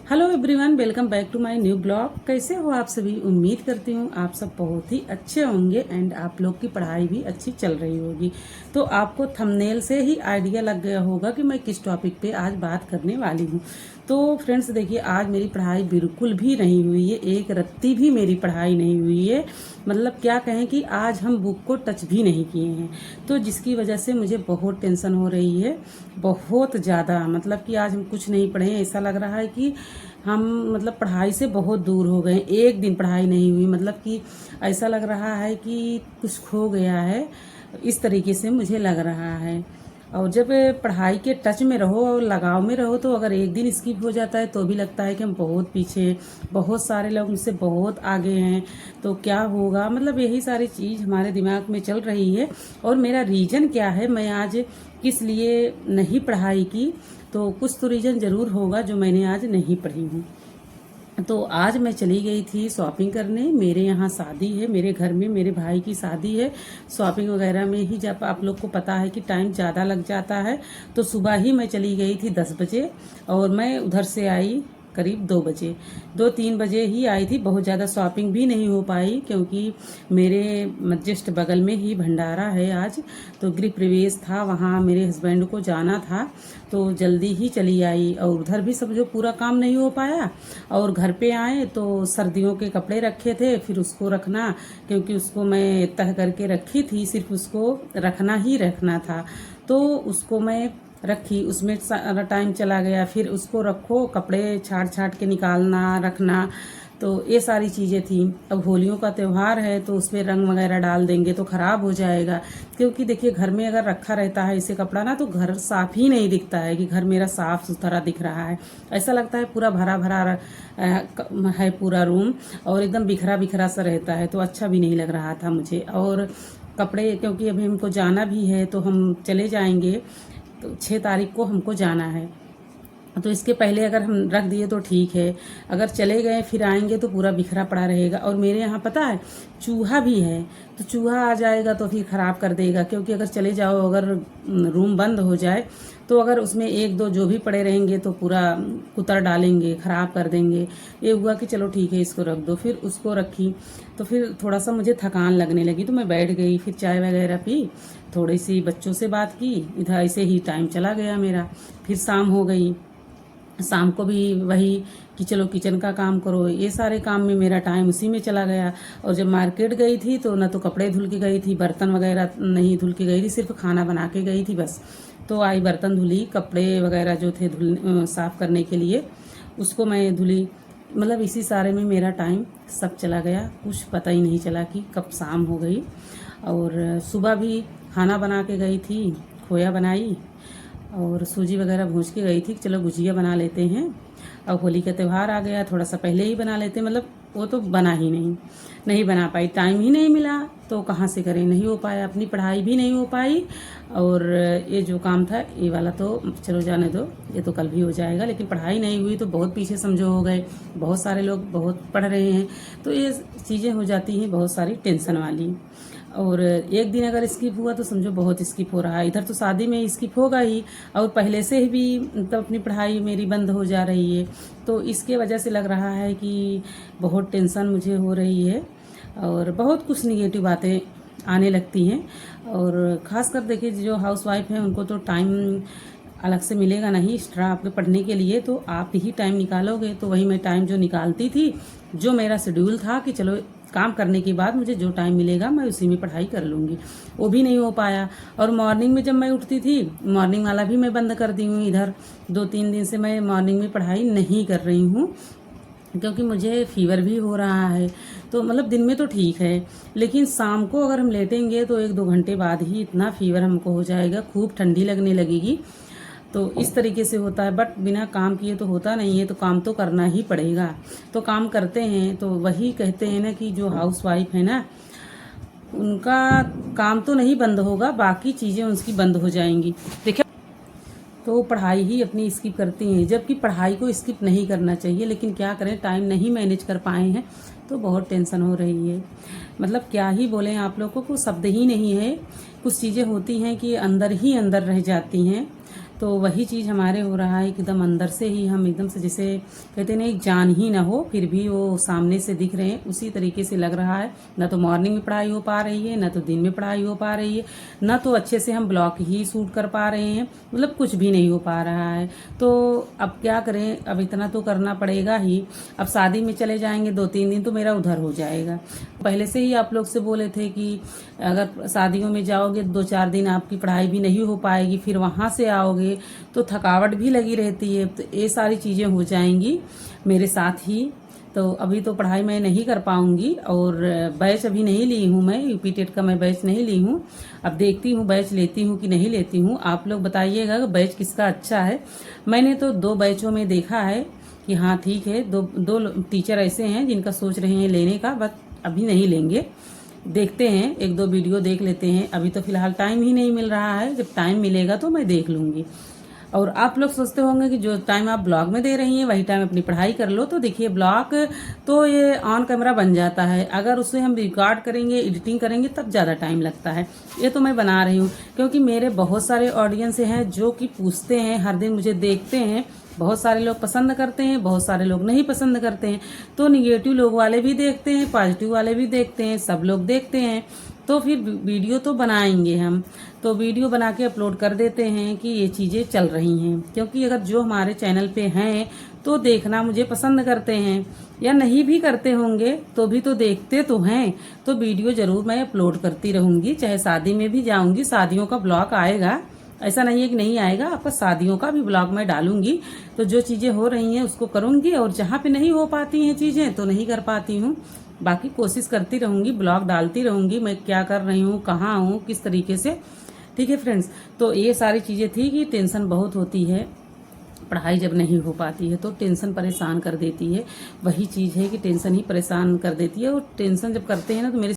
Hello everyone, welcome back to my new blog. कैसे हो आप सभी? उम्मीद करती हूँ आप सब बहुत ही अच्छे होंगे एंड आप लोग की पढ़ाई भी अच्छी चल रही होगी। तो आपको थंबनेल से ही आइडिया लग गया होगा कि मैं किस टॉपिक पे आज बात करने वाली हूँ। तो फ्रेंड्स देखिए, आज मेरी पढ़ाई बिल्कुल भी नहीं हुई है, एक रत्ती भी मेरी पढ़ाई नहीं हुई है। मतलब क्या कहें कि आज हम बुक को टच भी नहीं किए हैं, तो जिसकी वजह से मुझे बहुत टेंशन हो रही है, बहुत ज़्यादा। मतलब कि आज हम कुछ नहीं पढ़े हैं, ऐसा लग रहा है कि हम मतलब पढ़ाई से बहुत दूर हो गए। एक दिन पढ़ाई नहीं हुई, मतलब कि ऐसा लग रहा है कि कुछ खो गया है, इस तरीके से मुझे लग रहा है। और जब पढ़ाई के टच में रहो और लगाव में रहो, तो अगर एक दिन स्किप हो जाता है तो भी लगता है कि हम बहुत पीछे हैं, बहुत सारे लोग मुझसे बहुत आगे हैं, तो क्या होगा। मतलब यही सारी चीज़ हमारे दिमाग में चल रही है। और मेरा रीज़न क्या है, मैं आज किस लिए नहीं पढ़ाई की, तो कुछ तो रीज़न ज़रूर होगा जो मैंने आज नहीं पढ़ी हूँ। तो आज मैं चली गई थी शॉपिंग करने। मेरे यहाँ शादी है, मेरे घर में मेरे भाई की शादी है। शॉपिंग वगैरह में ही जब आप लोग को पता है कि टाइम ज़्यादा लग जाता है, तो सुबह ही मैं चली गई थी 10 बजे और मैं उधर से आई करीब 2 बजे, 2-3 बजे ही आई थी। बहुत ज़्यादा शॉपिंग भी नहीं हो पाई क्योंकि मेरे जस्ट बगल में ही भंडारा है आज, तो गृह प्रवेश था, वहाँ मेरे हस्बैंड को जाना था, तो जल्दी ही चली आई। और उधर भी समझो पूरा काम नहीं हो पाया। और घर पे आए तो सर्दियों के कपड़े रखे थे, फिर उसको रखना, क्योंकि उसको मैं तह करके रखी थी, सिर्फ उसको रखना ही रखना था, तो उसको मैं रखी, उसमें सारा टाइम चला गया। फिर उसको रखो, कपड़े छाट छाट के निकालना रखना, तो ये सारी चीज़ें थी। अब होलियों का त्यौहार है तो उसमें रंग वगैरह डाल देंगे तो ख़राब हो जाएगा, क्योंकि देखिए घर में अगर रखा रहता है इसे कपड़ा ना, तो घर साफ ही नहीं दिखता है कि घर मेरा साफ सुथरा दिख रहा है। ऐसा लगता है पूरा भरा भरा है पूरा रूम, और एकदम बिखरा बिखरा सा रहता है, तो अच्छा भी नहीं लग रहा था मुझे। और कपड़े, क्योंकि अभी हमको जाना भी है, तो हम चले जाएंगे, तो 6 तारीख को हमको जाना है, तो इसके पहले अगर हम रख दिए तो ठीक है। अगर चले गए फिर आएंगे तो पूरा बिखरा पड़ा रहेगा। और मेरे यहाँ पता है चूहा भी है, तो चूहा आ जाएगा तो फिर ख़राब कर देगा, क्योंकि अगर चले जाओ, अगर रूम बंद हो जाए, तो अगर उसमें एक दो जो भी पड़े रहेंगे तो पूरा कुतर डालेंगे, ख़राब कर देंगे। ये हुआ कि चलो ठीक है इसको रख दो। फिर उसको रखी, तो फिर थोड़ा सा मुझे थकान लगने लगी, तो मैं बैठ गई, फिर चाय वगैरह पी, थोड़ी सी बच्चों से बात की, इधर ऐसे ही टाइम चला गया मेरा। फिर शाम हो गई, शाम को भी वही कि चलो किचन का काम करो, ये सारे काम में मेरा टाइम उसी में चला गया। और जब मार्केट गई थी तो ना तो कपड़े धुल के गई थी, बर्तन वगैरह नहीं धुल के गई थी, सिर्फ खाना बना के गई थी बस। तो आई, बर्तन धुली, कपड़े वगैरह जो थे धुल साफ़ करने के लिए उसको मैं धुली। मतलब इसी सारे में मेरा टाइम सब चला गया, कुछ पता ही नहीं चला कि कब शाम हो गई। और सुबह भी खाना बना के गई थी, खोया बनाई और सूजी वगैरह भूज के गई थी, चलो गुजिया बना लेते हैं। अब होली का त्यौहार आ गया, थोड़ा सा पहले ही बना लेते, मतलब वो तो बना ही नहीं बना पाई, टाइम ही नहीं मिला, तो कहाँ से करें, नहीं हो पाया, अपनी पढ़ाई भी नहीं हो पाई। और ये जो काम था ये वाला तो चलो जाने दो, ये तो कल भी हो जाएगा, लेकिन पढ़ाई नहीं हुई तो बहुत पीछे समझो हो गए। बहुत सारे लोग बहुत पढ़ रहे हैं, तो ये चीज़ें हो जाती हैं बहुत सारी टेंशन वाली। और एक दिन अगर स्किप हुआ तो समझो बहुत स्किप हो रहा है। इधर तो शादी में स्किप होगा ही, और पहले से ही भी मतलब अपनी पढ़ाई मेरी बंद हो जा रही है, तो इसके वजह से लग रहा है कि बहुत टेंशन मुझे हो रही है और बहुत कुछ निगेटिव बातें आने लगती हैं। और ख़ासकर देखिए जो हाउस वाइफ हैं उनको तो टाइम अलग से मिलेगा नहीं एक्स्ट्रा आपके पढ़ने के लिए, तो आप ही टाइम निकालोगे। तो वही मैं टाइम जो निकालती थी, जो मेरा शेड्यूल था कि चलो काम करने के बाद मुझे जो टाइम मिलेगा मैं उसी में पढ़ाई कर लूँगी, वो भी नहीं हो पाया। और मॉर्निंग में जब मैं उठती थी, मॉर्निंग वाला भी मैं बंद कर दी हूँ। इधर 2-3 दिन से मैं मॉर्निंग में पढ़ाई नहीं कर रही हूँ, क्योंकि मुझे फीवर भी हो रहा है। तो मतलब दिन में तो ठीक है, लेकिन शाम को अगर हम लेटेंगे तो 1-2 घंटे बाद ही इतना फीवर हमको हो जाएगा, खूब ठंडी लगने लगेगी। तो इस तरीके से होता है, बट बिना काम किए तो होता नहीं है, तो काम तो करना ही पड़ेगा। तो काम करते हैं, तो वही कहते हैं ना कि जो हाउस वाइफ है ना, उनका काम तो नहीं बंद होगा, बाकी चीज़ें उसकी बंद हो जाएंगी। देखिए, तो पढ़ाई ही अपनी स्किप करती हैं, जबकि पढ़ाई को स्किप नहीं करना चाहिए, लेकिन क्या करें, टाइम नहीं मैनेज कर पाए हैं, तो बहुत टेंशन हो रही है। मतलब क्या ही बोलें आप लोगों को, शब्द ही नहीं है। कुछ चीज़ें होती हैं कि अंदर ही अंदर रह जाती हैं, तो वही चीज़ हमारे हो रहा है कि एकदम अंदर से ही हम एकदम से जैसे कहते नहीं जान ही ना हो, फिर भी वो सामने से दिख रहे हैं, उसी तरीके से लग रहा है। ना तो मॉर्निंग में पढ़ाई हो पा रही है, ना तो दिन में पढ़ाई हो पा रही है, ना तो अच्छे से हम ब्लॉग ही शूट कर पा रहे हैं, मतलब कुछ भी नहीं हो पा रहा है। तो अब क्या करें, अब इतना तो करना पड़ेगा ही। अब शादी में चले जाएंगे 2-3 दिन तो मेरा उधर हो जाएगा। पहले से ही आप लोग से बोले थे कि अगर शादियों में जाओगे 2-4 दिन आपकी पढ़ाई भी नहीं हो पाएगी, फिर वहाँ से आओगे तो थकावट भी लगी रहती है, तो ये सारी चीज़ें हो जाएंगी मेरे साथ ही। तो अभी तो पढ़ाई मैं नहीं कर पाऊंगी, और बैच अभी नहीं ली हूँ मैं, यूपी टेट का मैं बैच नहीं ली हूँ। अब देखती हूँ बैच लेती हूँ कि नहीं लेती हूँ। आप लोग बताइएगा कि बैच किसका अच्छा है। मैंने तो 2 बैचों में देखा है कि हाँ ठीक है, दो टीचर ऐसे हैं जिनका सोच रहे हैं लेने का, बट अभी नहीं लेंगे। देखते हैं, 1-2 वीडियो देख लेते हैं। अभी तो फिलहाल टाइम ही नहीं मिल रहा है, जब टाइम मिलेगा तो मैं देख लूँगी। और आप लोग सोचते होंगे कि जो टाइम आप ब्लॉग में दे रही हैं वही टाइम अपनी पढ़ाई कर लो। तो देखिए, ब्लॉग तो ये ऑन कैमरा बन जाता है, अगर उसे हम रिकॉर्ड करेंगे, एडिटिंग करेंगे तब ज़्यादा टाइम लगता है। ये तो मैं बना रही हूँ क्योंकि मेरे बहुत सारे ऑडियंस हैं जो कि पूछते हैं, हर दिन मुझे देखते हैं। बहुत सारे लोग पसंद करते हैं, बहुत सारे लोग नहीं पसंद करते हैं। तो निगेटिव लोग वाले भी देखते हैं, पॉजिटिव वाले भी देखते हैं, सब लोग देखते हैं। तो फिर वीडियो तो बनाएंगे हम, तो वीडियो बना के अपलोड कर देते हैं कि ये चीज़ें चल रही हैं। क्योंकि अगर जो हमारे चैनल पे हैं तो देखना मुझे पसंद करते हैं, या नहीं भी करते होंगे तो भी तो देखते तो हैं। तो वीडियो ज़रूर मैं अपलोड करती रहूँगी, चाहे शादी में भी जाऊँगी, शादियों का ब्लॉग आएगा, ऐसा नहीं है कि नहीं आएगा। आपका शादियों का भी ब्लॉग मैं डालूंगी। तो जो चीज़ें हो रही हैं उसको करूँगी, और जहाँ पे नहीं हो पाती हैं चीज़ें तो नहीं कर पाती हूँ। बाकी कोशिश करती रहूँगी, ब्लॉग डालती रहूँगी, मैं क्या कर रही हूँ, कहाँ हूँ, किस तरीके से। ठीक है फ्रेंड्स, तो ये सारी चीज़ें थी कि टेंशन बहुत होती है, पढ़ाई जब नहीं हो पाती है तो टेंशन परेशान कर देती है। वही चीज़ है कि टेंशन ही परेशान कर देती है, और टेंशन जब करते हैं ना तो मेरे